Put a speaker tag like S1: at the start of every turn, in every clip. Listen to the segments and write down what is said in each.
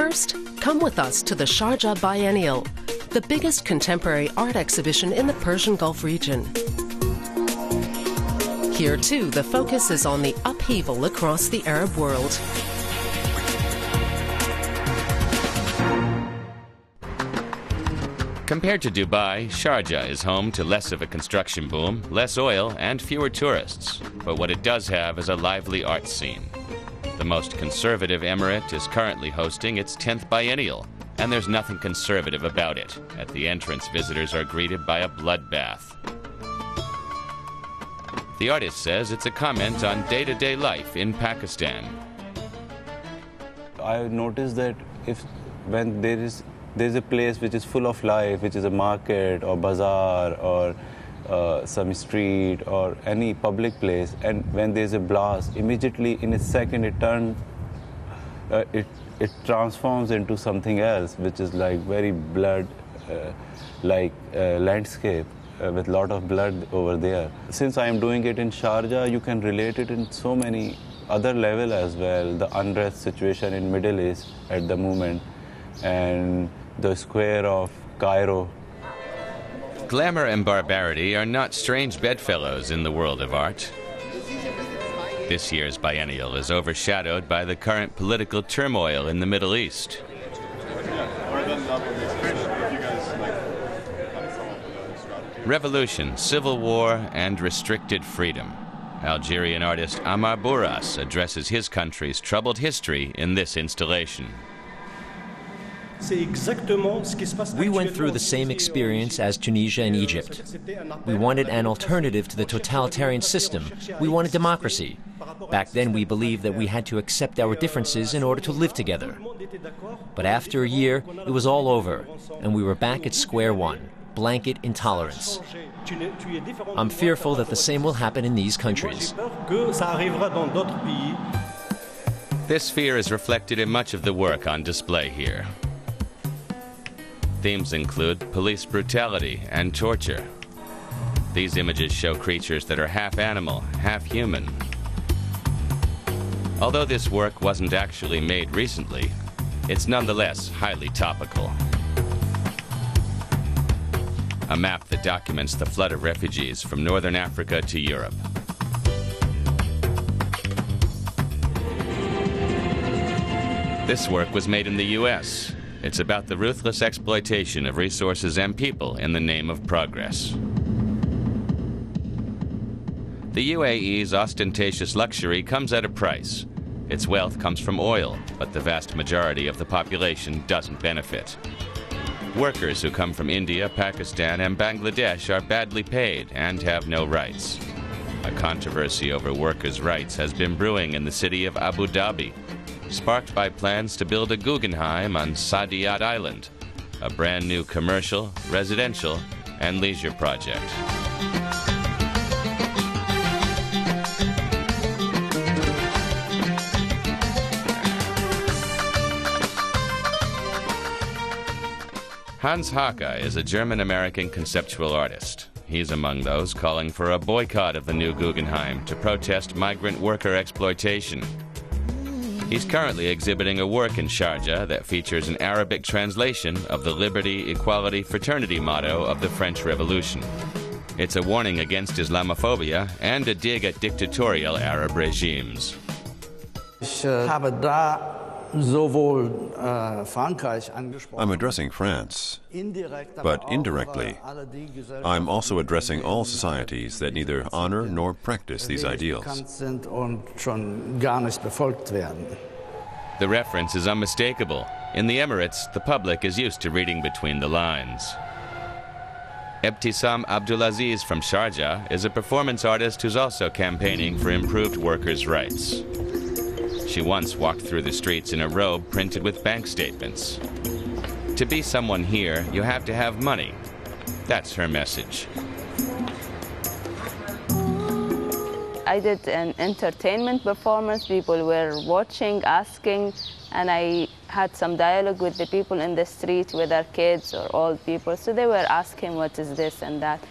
S1: First, come with us to the Sharjah Biennial, the biggest contemporary art exhibition in the Persian Gulf region. Here, too, the focus is on the upheaval across the Arab world.
S2: Compared to Dubai, Sharjah is home to less of a construction boom, less oil, and fewer tourists. But what it does have is a lively art scene. The most conservative emirate is currently hosting its 10th biennial, and there's nothing conservative about it. At the entrance, visitors are greeted by a bloodbath. The artist says it's a comment on day-to-day life in Pakistan.
S3: I noticed that when there's a place which is full of life, which is a market or bazaar or some street or any public place, and when there's a blast, immediately in a second it transforms into something else, which is like very landscape with a lot of blood over there. Since I am doing it in Sharjah, you can relate it in so many other levels as well. The unrest situation in Middle East at the moment, and the square of Cairo.
S2: Glamour and barbarity are not strange bedfellows in the world of art. This year's biennial is overshadowed by the current political turmoil in the Middle East. Revolution, civil war, and restricted freedom. Algerian artist Amar Bourras addresses his country's troubled history in this installation.
S4: We went through the same experience as Tunisia and Egypt. We wanted an alternative to the totalitarian system. We wanted democracy. Back then we believed that we had to accept our differences in order to live together. But after a year, it was all over, and we were back at square one. Blanket intolerance. I'm fearful that the same will happen in these countries.
S2: This fear is reflected in much of the work on display here. Themes include police brutality and torture. These images show creatures that are half animal, half human. Although this work wasn't actually made recently, it's nonetheless highly topical. A map that documents the flood of refugees from northern Africa to Europe. This work was made in the U.S. It's about the ruthless exploitation of resources and people in the name of progress. The UAE's ostentatious luxury comes at a price. Its wealth comes from oil, but the vast majority of the population doesn't benefit. Workers who come from India, Pakistan, and Bangladesh are badly paid and have no rights. A controversy over workers' rights has been brewing in the city of Abu Dhabi, sparked by plans to build a Guggenheim on Saadiyat Island, a brand new commercial, residential, and leisure project. Hans Hacke is a German-American conceptual artist. He's among those calling for a boycott of the new Guggenheim to protest migrant worker exploitation. He's currently exhibiting a work in Sharjah that features an Arabic translation of the liberty, equality, fraternity motto of the French Revolution. It's a warning against Islamophobia and a dig at dictatorial Arab regimes.
S5: I'm addressing France, but indirectly, I'm also addressing all societies that neither honor nor practice these ideals.
S2: The reference is unmistakable. In the Emirates, the public is used to reading between the lines. Ebtisam Abdulaziz from Sharjah is a performance artist who's also campaigning for improved workers' rights. She once walked through the streets in a robe printed with bank statements. To be someone here, you have to have money. That's her message.
S6: I did an entertainment performance. People were watching, asking, and I had some dialogue with the people in the street, whether kids or old people. So they were asking, what is this and that?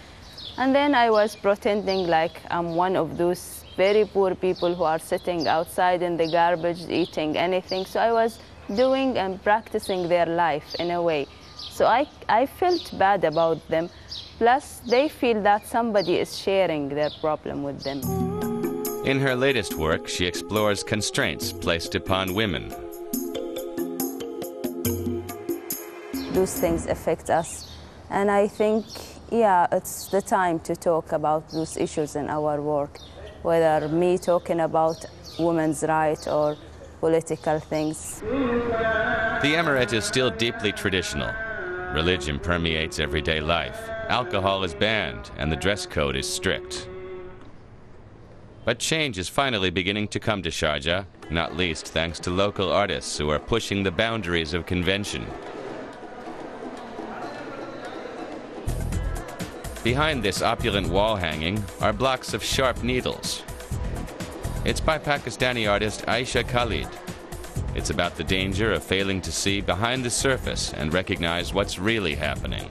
S6: And then I was pretending like I'm one of those very poor people who are sitting outside in the garbage eating anything. So I was doing and practicing their life in a way. So I felt bad about them. Plus, they feel that somebody is sharing their problem with them.
S2: In her latest work, she explores constraints placed upon women.
S6: Those things affect us. And I think, yeah, it's the time to talk about those issues in our work, whether me talking about women's rights or political things.
S2: The Emirate is still deeply traditional. Religion permeates everyday life. Alcohol is banned, and the dress code is strict. But change is finally beginning to come to Sharjah, not least thanks to local artists who are pushing the boundaries of convention. Behind this opulent wall hanging are blocks of sharp needles. It's by Pakistani artist Aisha Khalid. It's about the danger of failing to see behind the surface and recognize what's really happening.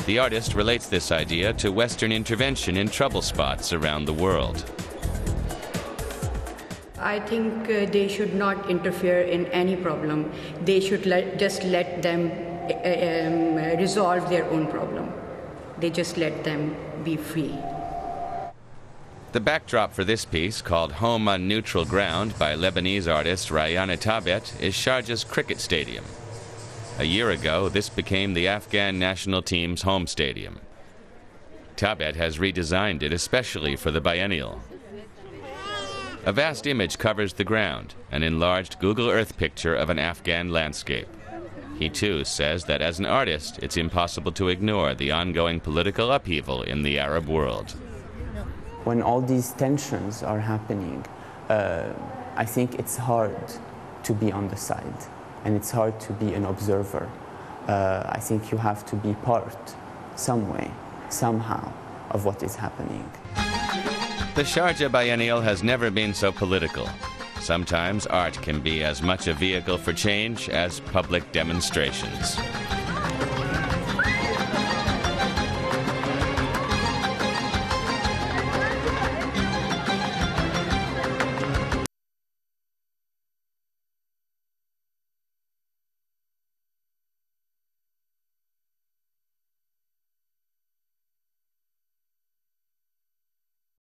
S2: The artist relates this idea to Western intervention in trouble spots around the world.
S7: I think they should not interfere in any problem. They should just let them resolve their own problem. They just let them be free.
S2: The backdrop for this piece, called Home on Neutral Ground by Lebanese artist Rayana Tabet, is Sharjah's cricket stadium. A year ago, this became the Afghan national team's home stadium. Tabet has redesigned it especially for the biennial. A vast image covers the ground, an enlarged Google Earth picture of an Afghan landscape. He too says that as an artist, it's impossible to ignore the ongoing political upheaval in the Arab world.
S8: When all these tensions are happening, I think it's hard to be on the side, and it's hard to be an observer. I think you have to be part, some way, somehow, of what is happening.
S2: The Sharjah Biennial has never been so political. Sometimes art can be as much a vehicle for change as public demonstrations.